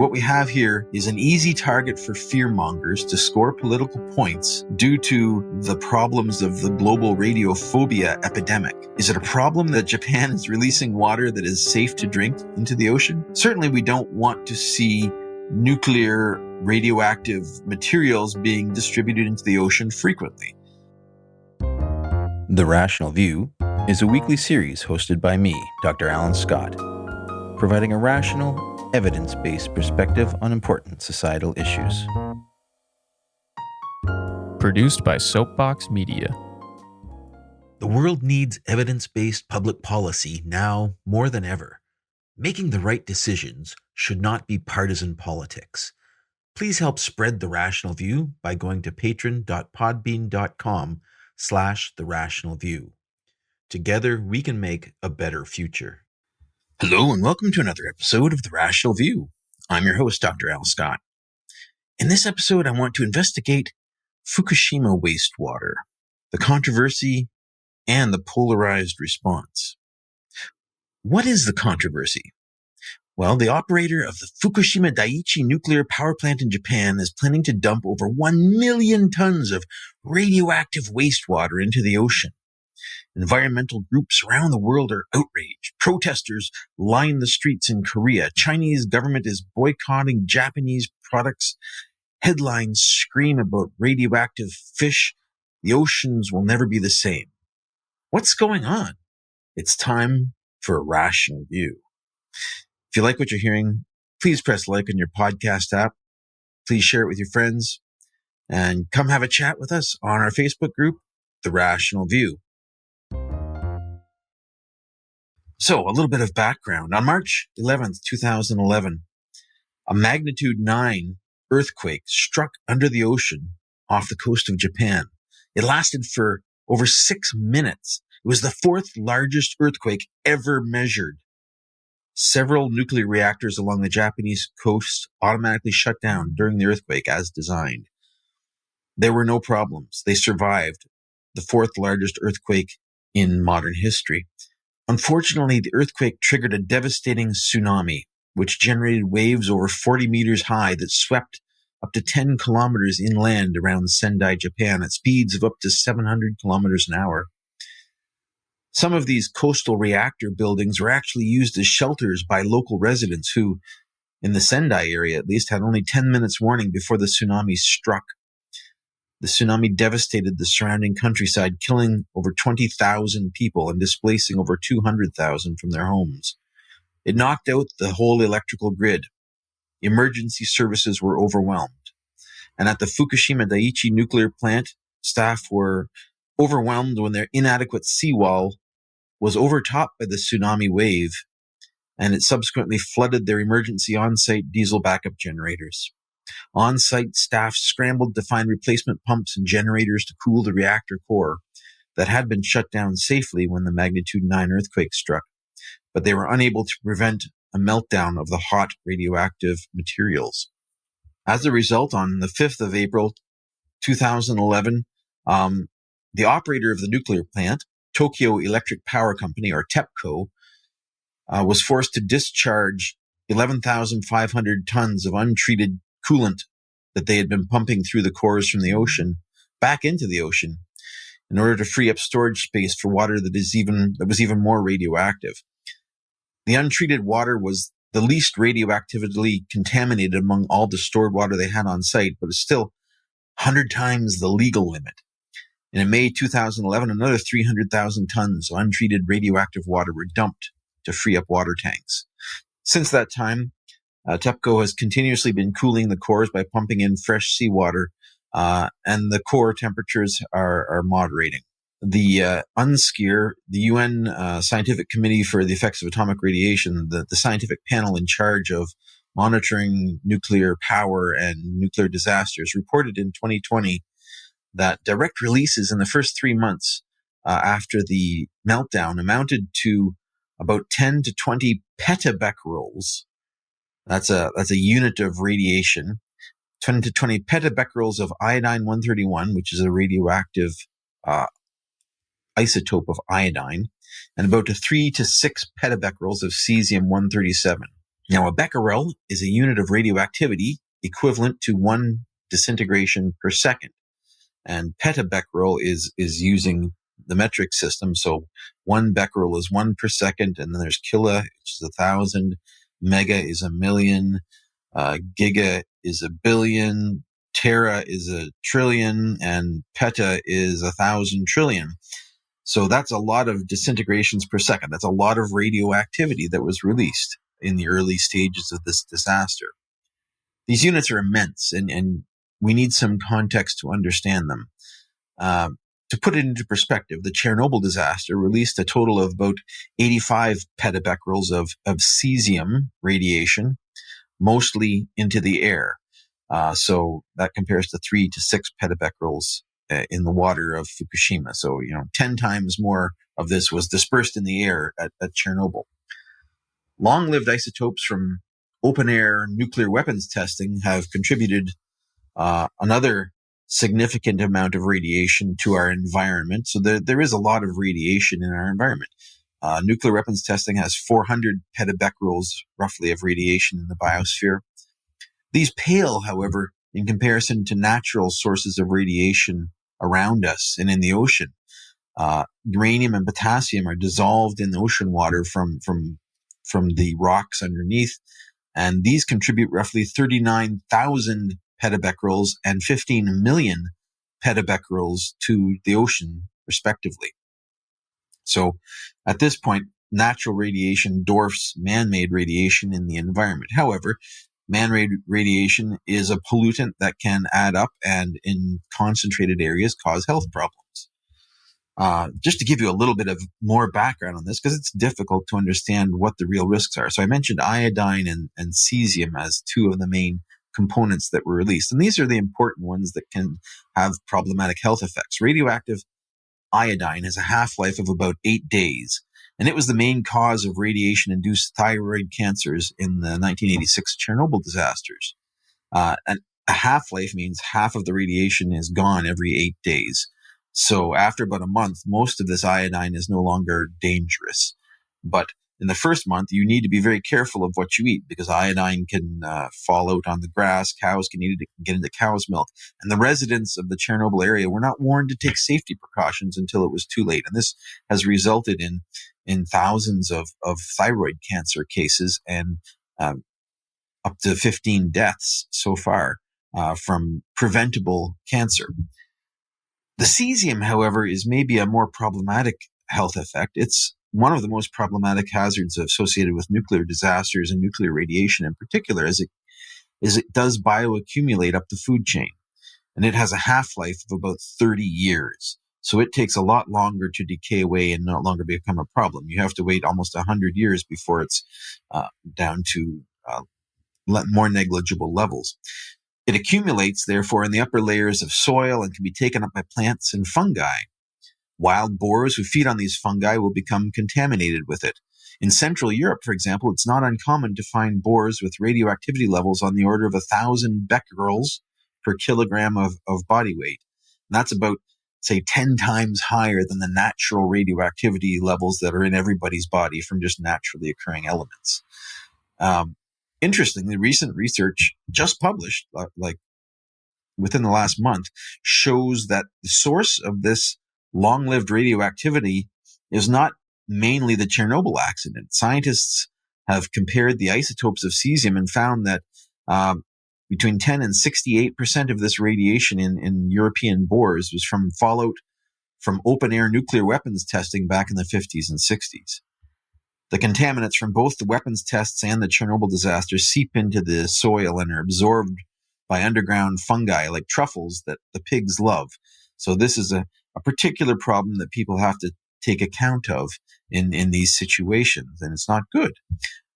What we have here is an easy target for fearmongers to score political points due to the problems of the global radiophobia epidemic. Is it a problem that Japan is releasing water that is safe to drink into the ocean? Certainly we don't want to see nuclear radioactive materials being distributed into the ocean frequently. The Rational View is a weekly series hosted by me, Dr. Alan Scott, providing a rational, evidence-based perspective on important societal issues. Produced by Soapbox Media. The world needs evidence-based public policy now more than ever. Making the right decisions should not be partisan politics. Please help spread The Rational View by going to patron.podbean.com/therationalview. Together, we can make a better future. Hello, and welcome to another episode of The Rational View. I'm your host, Dr. Al Scott. In this episode, I want to investigate Fukushima wastewater, the controversy, and the polarized response. What is the controversy? Well, the operator of the Fukushima Daiichi nuclear power plant in Japan is planning to dump over 1 million tons of radioactive wastewater into the ocean. Environmental groups around the world are outraged. Protesters line the streets in Korea. Chinese government is boycotting Japanese products. Headlines scream about radioactive fish. The oceans will never be the same. What's going on? It's time for a rational view. If you like what you're hearing, please press like on your podcast app. Please share it with your friends. And come have a chat with us on our Facebook group, The Rational View. So, a little bit of background. On March 11th, 2011, a magnitude 9 earthquake struck under the ocean off the coast of Japan. It lasted for over 6 minutes. It was the fourth largest earthquake ever measured. Several nuclear reactors along the Japanese coast automatically shut down during the earthquake as designed. There were no problems. They survived the fourth largest earthquake in modern history. Unfortunately, the earthquake triggered a devastating tsunami, which generated waves over 40 meters high that swept up to 10 kilometers inland around Sendai, Japan, at speeds of up to 700 kilometers an hour. Some of these coastal reactor buildings were actually used as shelters by local residents who, in the Sendai area at least, had only 10 minutes warning before the tsunami struck. The tsunami devastated the surrounding countryside, killing over 20,000 people and displacing over 200,000 from their homes. It knocked out the whole electrical grid. Emergency services were overwhelmed. And at the Fukushima Daiichi nuclear plant, staff were overwhelmed when their inadequate seawall was overtopped by the tsunami wave, and it subsequently flooded their emergency on-site diesel backup generators. On-site staff scrambled to find replacement pumps and generators to cool the reactor core that had been shut down safely when the magnitude 9 earthquake struck, but they were unable to prevent a meltdown of the hot radioactive materials. As a result, on the 5th of April 2011, the operator of the nuclear plant, Tokyo Electric Power Company, or TEPCO, was forced to discharge 11,500 tons of untreated coolant that they had been pumping through the cores from the ocean back into the ocean in order to free up storage space for water that was even more radioactive. The untreated water was the least radioactively contaminated among all the stored water they had on site, but is still 100 times the legal limit. And in May 2011, another 300,000 tons of untreated radioactive water were dumped to free up water tanks. Since that time, TEPCO has continuously been cooling the cores by pumping in fresh seawater, and the core temperatures are moderating. The UNSCEAR, the UN Scientific Committee for the Effects of Atomic Radiation, the scientific panel in charge of monitoring nuclear power and nuclear disasters, reported in 2020 that direct releases in the first 3 months after the meltdown amounted to about 10 to 20 petabecquerels. That's a unit of radiation. 10 to 20 petabecquerels of iodine-131, which is a radioactive isotope of iodine, and about 3 to 6 petabecquerels of cesium-137. Now, a becquerel is a unit of radioactivity equivalent to 1 disintegration per second. And petabecquerel is using the metric system. So 1 becquerel is 1 per second, and then there's kilo, which is 1,000, mega is 1,000,000, giga is 1,000,000,000, tera is 1,000,000,000,000, and peta is 1,000 trillion. So that's a lot of disintegrations per second. That's a lot of radioactivity that was released in the early stages of this disaster. These units are immense, and we need some context to understand them. To put it into perspective, the Chernobyl disaster released a total of about 85 petabecquerels of cesium radiation, mostly into the air. So that compares to 3 to 6 petabecquerels in the water of Fukushima. So, 10 times more of this was dispersed in the air at Chernobyl. Long-lived isotopes from open-air nuclear weapons testing have contributed another significant amount of radiation to our environment. So there is a lot of radiation in our environment. Nuclear weapons testing has 400 petabecquerels, roughly, of radiation in the biosphere. These pale, however, in comparison to natural sources of radiation around us and in the ocean. Uranium and potassium are dissolved in the ocean water from the rocks underneath, and these contribute roughly 39,000 petabecquerels and 15 million petabecquerels to the ocean, respectively. So at this point, natural radiation dwarfs man-made radiation in the environment. However, man-made radiation is a pollutant that can add up and in concentrated areas cause health problems. Just to give you a little bit of more background on this, because it's difficult to understand what the real risks are. So I mentioned iodine and cesium as two of the main components that were released. And these are the important ones that can have problematic health effects. Radioactive iodine has a half-life of about 8 days. And it was the main cause of radiation-induced thyroid cancers in the 1986 Chernobyl disasters. And a half-life means half of the radiation is gone every 8 days. So after about a month, most of this iodine is no longer dangerous. But in the first month, you need to be very careful of what you eat because iodine can fall out on the grass. Cows can eat it. It can get into cow's milk. And the residents of the Chernobyl area were not warned to take safety precautions until it was too late. And this has resulted in thousands of thyroid cancer cases and up to 15 deaths so far from preventable cancer. The cesium, however, is maybe a more problematic health effect. It's one of the most problematic hazards associated with nuclear disasters and nuclear radiation in particular, as it does bioaccumulate up the food chain. And it has a half-life of about 30 years. So it takes a lot longer to decay away and no longer become a problem. You have to wait almost 100 years before it's down to more negligible levels. It accumulates, therefore, in the upper layers of soil and can be taken up by plants and fungi. Wild boars who feed on these fungi will become contaminated with it. In Central Europe, for example, it's not uncommon to find boars with radioactivity levels on the order of 1,000 becquerels per kilogram of body weight. And that's about, say, 10 times higher than the natural radioactivity levels that are in everybody's body from just naturally occurring elements. Interestingly, recent research just published, like within the last month, shows that the source of this long-lived radioactivity is not mainly the Chernobyl accident. Scientists have compared the isotopes of cesium and found that between 10 and 68% of this radiation in European boars was from fallout from open-air nuclear weapons testing back in the 50s and 60s. The contaminants from both the weapons tests and the Chernobyl disaster seep into the soil and are absorbed by underground fungi like truffles that the pigs love. So this is a particular problem that people have to take account of in these situations, and it's not good.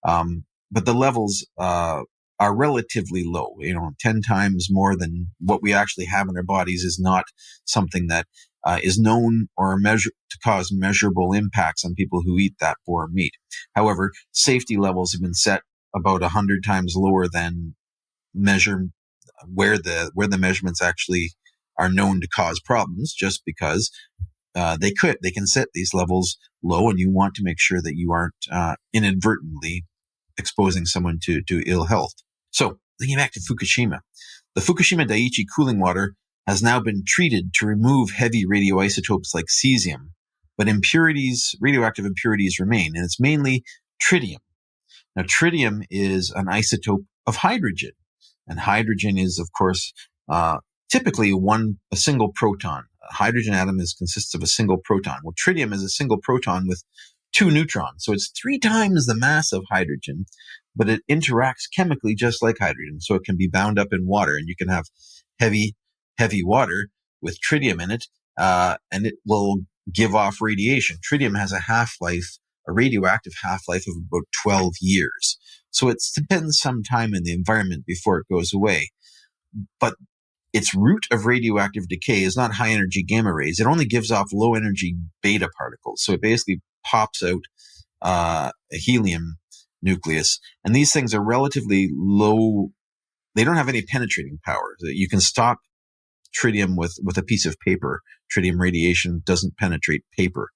But the levels are relatively low. 10 times more than what we actually have in our bodies is not something that is known or to cause measurable impacts on people who eat that boar meat. However, safety levels have been set about 100 times lower than where the measurements actually are known to cause problems, just because they can set these levels low, and you want to make sure that you aren't inadvertently exposing someone to ill health. So, thinking back to Fukushima, the Fukushima Daiichi cooling water has now been treated to remove heavy radioisotopes like cesium, but radioactive impurities remain, and it's mainly tritium. Now, tritium is an isotope of hydrogen, and hydrogen is, of course, typically a single proton. A hydrogen atom consists of a single proton. Well, tritium is a single proton with 2 neutrons, so it's 3 times the mass of hydrogen, but it interacts chemically just like hydrogen, so it can be bound up in water, and you can have heavy water with tritium in it, and it will give off radiation. Tritium has a radioactive half-life of about 12 years. So it spends some time in the environment before it goes away. But its route of radioactive decay is not high-energy gamma rays. It only gives off low-energy beta particles. So it basically pops out a helium nucleus. And these things are relatively low. They don't have any penetrating power. You can stop tritium with a piece of paper. Tritium radiation doesn't penetrate paper.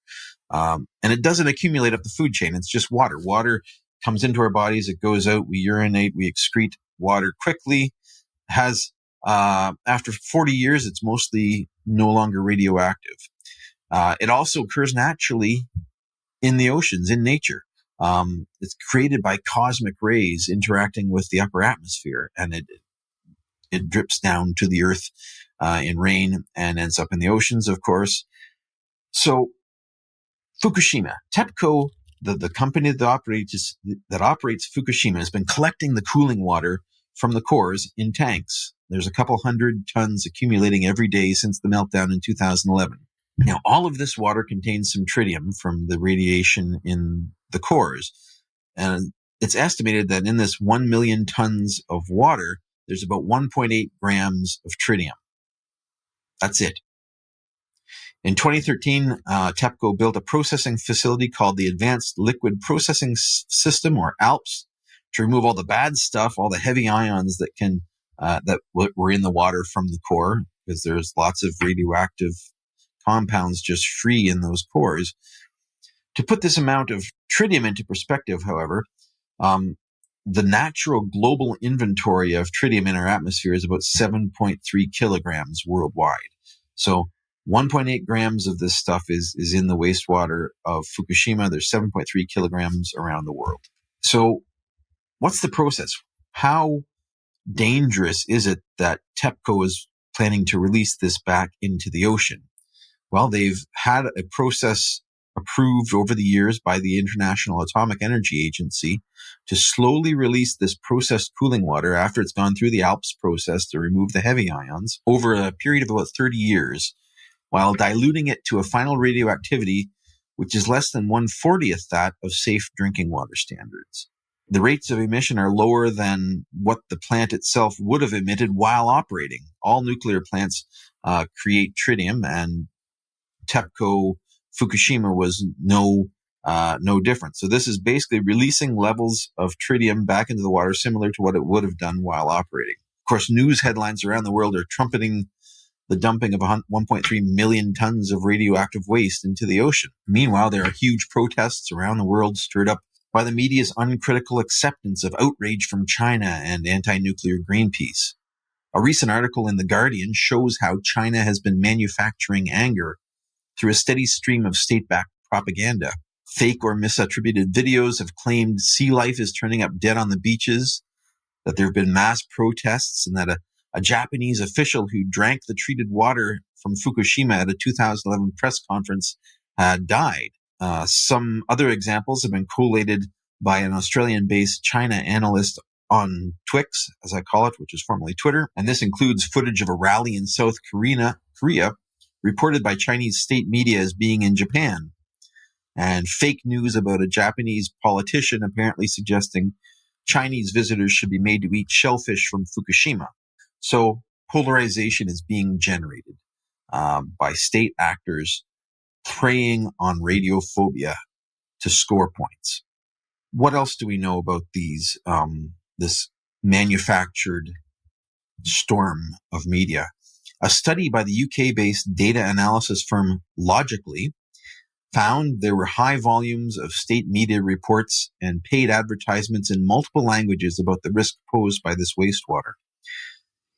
And it doesn't accumulate up the food chain. It's just water. Water comes into our bodies. It goes out. We urinate. We excrete water quickly. After 40 years, it's mostly no longer radioactive. It also occurs naturally in the oceans, in nature. It's created by cosmic rays interacting with the upper atmosphere, and it drips down to the earth in rain and ends up in the oceans, of course. So Fukushima, TEPCO, the company that operates Fukushima, has been collecting the cooling water from the cores in tanks. There's a couple hundred tons accumulating every day since the meltdown in 2011. Now, all of this water contains some tritium from the radiation in the cores. And it's estimated that in this 1 million tons of water, there's about 1.8 grams of tritium. That's it. In 2013, TEPCO built a processing facility called the Advanced Liquid Processing System, or ALPS, to remove all the bad stuff, all the heavy ions that were in the water from the core, because there's lots of radioactive compounds just free in those cores. To put this amount of tritium into perspective, however, the natural global inventory of tritium in our atmosphere is about 7.3 kilograms worldwide. So 1.8 grams of this stuff is in the wastewater of Fukushima. There's 7.3 kilograms around the world. So what's the process? How dangerous is it that TEPCO is planning to release this back into the ocean? Well, they've had a process approved over the years by the International Atomic Energy Agency to slowly release this processed cooling water after it's gone through the ALPS process to remove the heavy ions over a period of about 30 years, while diluting it to a final radioactivity which is less than 1/40th that of safe drinking water standards. The rates of emission are lower than what the plant itself would have emitted while operating. All nuclear plants create tritium, and TEPCO Fukushima was no different. So this is basically releasing levels of tritium back into the water similar to what it would have done while operating. Of course, news headlines around the world are trumpeting the dumping of 1.3 million tons of radioactive waste into the ocean. Meanwhile, there are huge protests around the world stirred up by the media's uncritical acceptance of outrage from China and anti-nuclear Greenpeace. A recent article in The Guardian shows how China has been manufacturing anger through a steady stream of state-backed propaganda. Fake or misattributed videos have claimed sea life is turning up dead on the beaches, that there have been mass protests, and that a Japanese official who drank the treated water from Fukushima at a 2011 press conference had died. Some other examples have been collated by an Australian-based China analyst on TwiX, as I call it, which is formerly Twitter. And this includes footage of a rally in South Korea, reported by Chinese state media as being in Japan. And fake news about a Japanese politician apparently suggesting Chinese visitors should be made to eat shellfish from Fukushima. So polarization is being generated by state actors preying on radiophobia to score points. What else do we know about this manufactured storm of media? A study by the UK-based data analysis firm Logically found there were high volumes of state media reports and paid advertisements in multiple languages about the risk posed by this wastewater.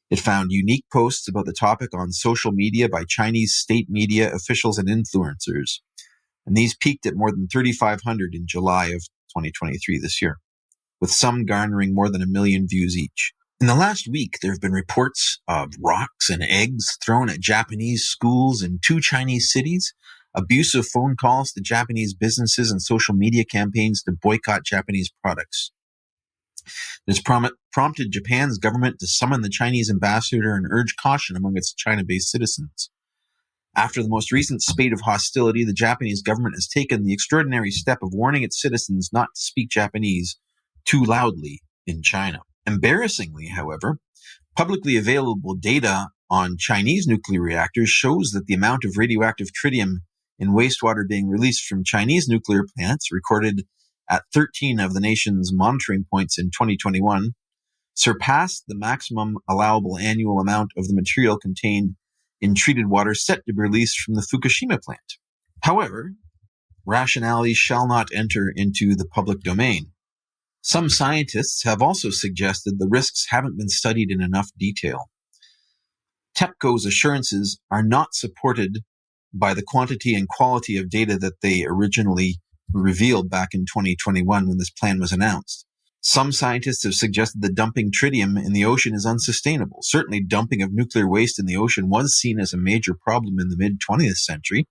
It found unique posts about the topic on social media by Chinese state media officials and influencers, and these peaked at more than 3,500 in July of 2023 this year, with some garnering more than 1 million views each. In the last week, there have been reports of rocks and eggs thrown at Japanese schools in 2 Chinese cities, abusive phone calls to Japanese businesses, and social media campaigns to boycott Japanese products. This prompted Japan's government to summon the Chinese ambassador and urge caution among its China-based citizens. After the most recent spate of hostility, the Japanese government has taken the extraordinary step of warning its citizens not to speak Japanese too loudly in China. Embarrassingly, however, publicly available data on Chinese nuclear reactors shows that the amount of radioactive tritium in wastewater being released from Chinese nuclear plants, recorded at 13 of the nation's monitoring points in 2021, surpassed the maximum allowable annual amount of the material contained in treated water set to be released from the Fukushima plant. However, rationalities shall not enter into the public domain. Some scientists have also suggested the risks haven't been studied in enough detail. TEPCO's assurances are not supported by the quantity and quality of data that they originally revealed back in 2021 when this plan was announced. Some scientists have suggested that dumping tritium in the ocean is unsustainable. Certainly, dumping of nuclear waste in the ocean was seen as a major problem in the mid-20th century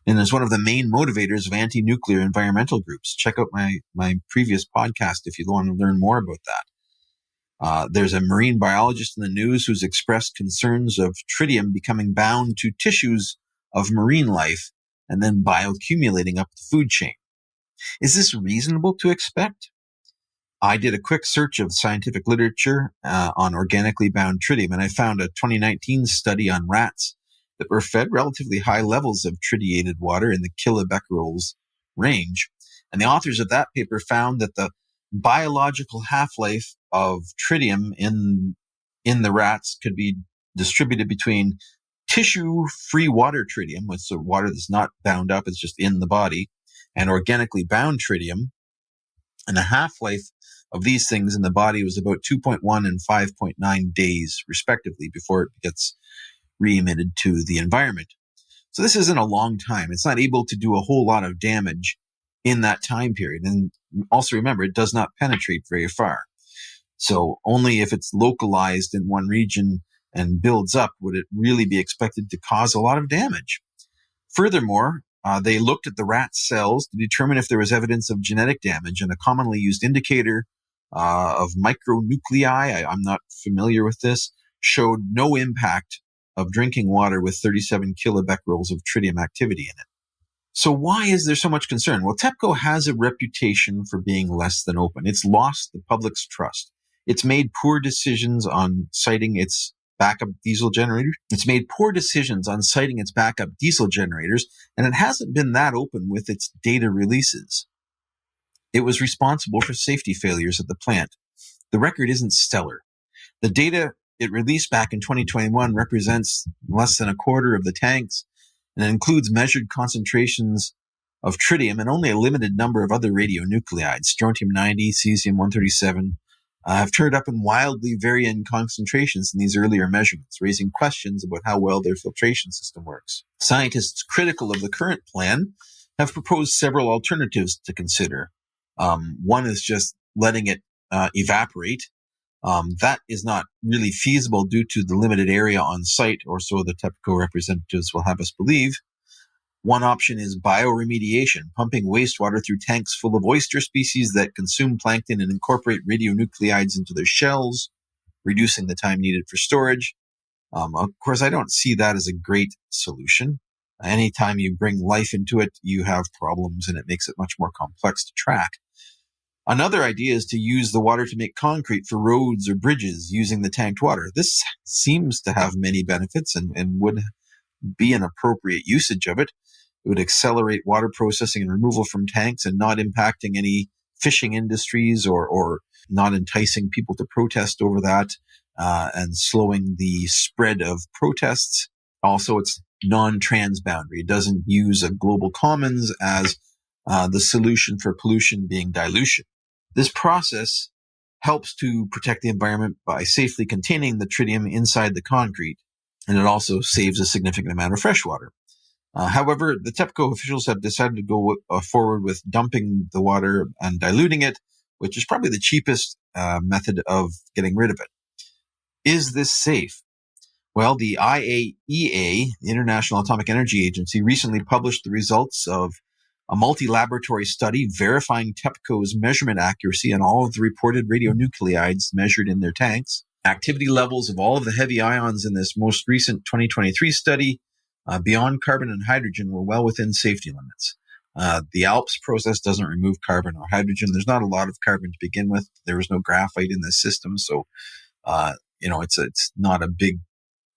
and is one of the main motivators of anti-nuclear environmental groups. Check out my previous podcast if you want to learn more about that. There's a marine biologist in the news who's expressed concerns of tritium becoming bound to tissues of marine life and then bioaccumulating up the food chain. Is this reasonable to expect? I did a quick search of scientific literature on organically bound tritium, and I found a 2019 study on rats that were fed relatively high levels of tritiated water in the kilobecquerels range. And the authors of that paper found that the biological half-life of tritium in the rats could be distributed between tissue-free water tritium, which is the water that's not bound up, it's just in the body, and organically bound tritium. And the half-life of these things in the body was about 2.1 and 5.9 days, respectively, before it gets re-emitted to the environment. So this isn't a long time. It's not able to do a whole lot of damage in that time period. And also remember, it does not penetrate very far. So only if it's localized in one region and builds up would it really be expected to cause a lot of damage. Furthermore, they looked at the rat cells to determine if there was evidence of genetic damage, and a commonly used indicator of micronuclei, I'm not familiar with this, showed no impact of drinking water with 37 kilobecquerels of tritium activity in it. So why is there so much concern? Well, TEPCO has a reputation for being less than open. It's lost the public's trust. It's made poor decisions on citing its backup diesel generators. And it hasn't been that open with its data releases. It was responsible for safety failures at the plant. The record isn't stellar. The data it released back in 2021 represents less than a quarter of the tanks, and it includes measured concentrations of tritium and only a limited number of other radionuclides. Strontium-90, cesium-137 have turned up in wildly varying concentrations in these earlier measurements, raising questions about how well their filtration system works. Scientists critical of the current plan have proposed several alternatives to consider. One is just letting it evaporate. That is not really feasible due to the limited area on site, or so the TEPCO representatives will have us believe. One option is bioremediation, pumping wastewater through tanks full of oyster species that consume plankton and incorporate radionuclides into their shells, reducing the time needed for storage. Of course, I don't see that as a great solution. Anytime you bring life into it, you have problems, and it makes it much more complex to track. Another idea is to use the water to make concrete for roads or bridges using the tanked water. This seems to have many benefits and would be an appropriate usage of it. It would accelerate water processing and removal from tanks and not impacting any fishing industries or not enticing people to protest over that and slowing the spread of protests. Also, it's non-transboundary. It doesn't use a global commons as the solution for pollution being dilution. This process helps to protect the environment by safely containing the tritium inside the concrete, and it also saves a significant amount of fresh water. However, the TEPCO officials have decided to go forward with dumping the water and diluting it, which is probably the cheapest method of getting rid of it. Is this safe? Well, the IAEA, the International Atomic Energy Agency, recently published the results of a multi-laboratory study verifying TEPCO's measurement accuracy on all of the reported radionuclides measured in their tanks. Activity levels of all of the heavy ions in this most recent 2023 study beyond carbon and hydrogen were well within safety limits. The ALPS process doesn't remove carbon or hydrogen. There's not a lot of carbon to begin with. There was no graphite in this system, so it's not a big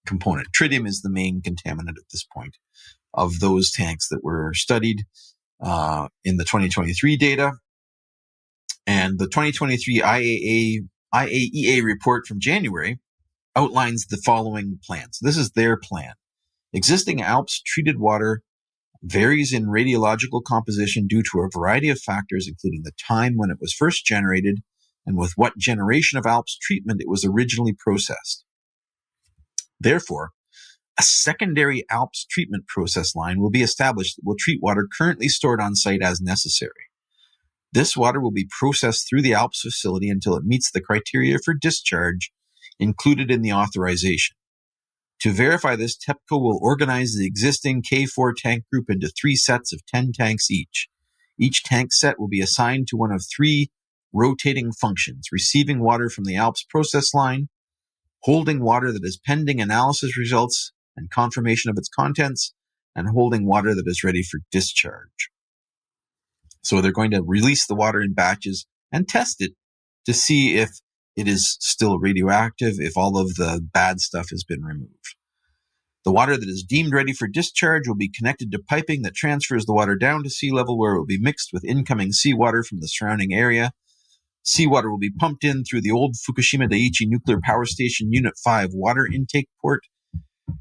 component. Tritium is the main contaminant at this point of those tanks that were studied in the 2023 data. And the 2023 IAEA report from January outlines the following plans. This is their plan. Existing ALPS treated water varies in radiological composition due to a variety of factors, including the time when it was first generated and with what generation of ALPS treatment it was originally processed. Therefore, a secondary ALPS treatment process line will be established that will treat water currently stored on site as necessary. This water will be processed through the ALPS facility until it meets the criteria for discharge included in the authorization. To verify this, TEPCO will organize the existing K4 tank group into 3 sets of 10 tanks each. Each tank set will be assigned to one of 3 rotating functions: receiving water from the ALPS process line, holding water that is pending analysis results and confirmation of its contents, and holding water that is ready for discharge. So they're going to release the water in batches and test it to see if it is still radioactive, if all of the bad stuff has been removed. The water that is deemed ready for discharge will be connected to piping that transfers the water down to sea level, where it will be mixed with incoming seawater from the surrounding area. Seawater will be pumped in through the old Fukushima Daiichi Nuclear Power Station Unit 5 water intake port.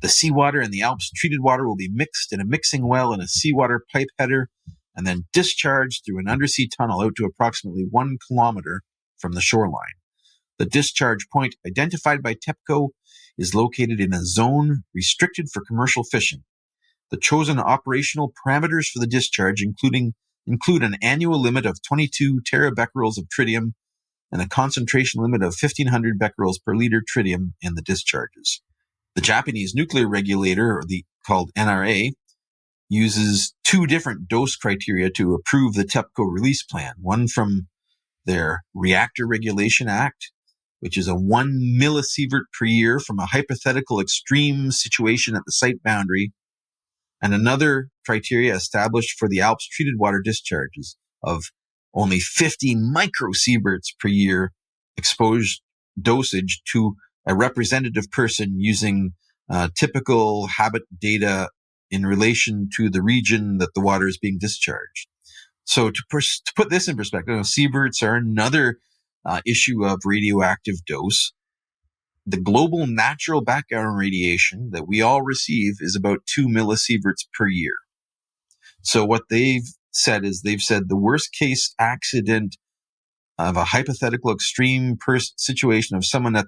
The seawater and the ALPS treated water will be mixed in a mixing well in a seawater pipe header and then discharged through an undersea tunnel out to approximately 1 kilometer from the shoreline. The discharge point identified by TEPCO is located in a zone restricted for commercial fishing. The chosen operational parameters for the discharge include an annual limit of 22 terabecquerels of tritium and a concentration limit of 1,500 becquerels per liter tritium in the discharges. The Japanese nuclear regulator, called NRA, uses 2 different dose criteria to approve the TEPCO release plan. One from their Reactor Regulation Act, which is a 1 millisievert per year from a hypothetical extreme situation at the site boundary, and another criteria established for the ALPS treated water discharges of only 50 microsieverts per year exposed dosage to a representative person using typical habit data in relation to the region that the water is being discharged. So to put this in perspective, sieverts are another issue of radioactive dose. The global natural background radiation that we all receive is about 2 millisieverts per year. So what they've said the worst case accident of a hypothetical extreme situation of someone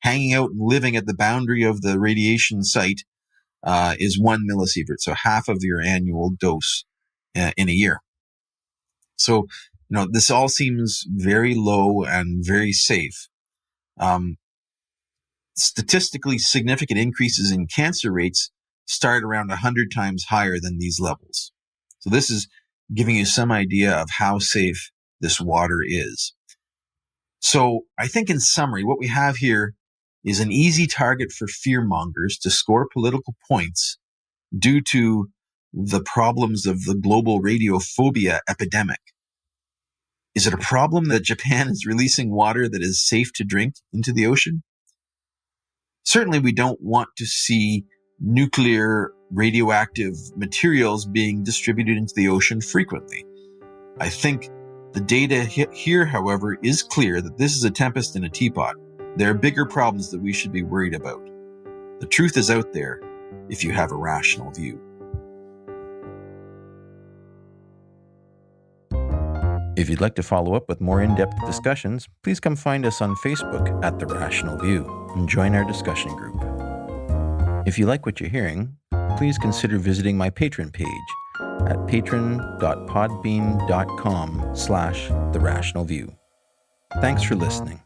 hanging out and living at the boundary of the radiation site is 1 millisievert, so half of your annual dose in a year. So, this all seems very low and very safe. Statistically significant increases in cancer rates start around 100 times higher than these levels. So this is giving you some idea of how safe this water is. So I think in summary, what we have here is an easy target for fearmongers to score political points due to the problems of the global radiophobia epidemic. Is it a problem that Japan is releasing water that is safe to drink into the ocean? Certainly, we don't want to see nuclear radioactive materials being distributed into the ocean frequently. I think the data here, however, is clear that this is a tempest in a teapot. There are bigger problems that we should be worried about. The truth is out there, if you have a rational view. If you'd like to follow up with more in-depth discussions, please come find us on Facebook at The Rational View and join our discussion group. If you like what you're hearing, please consider visiting my Patreon page at patron.podbean.com/therationalview. Thanks for listening.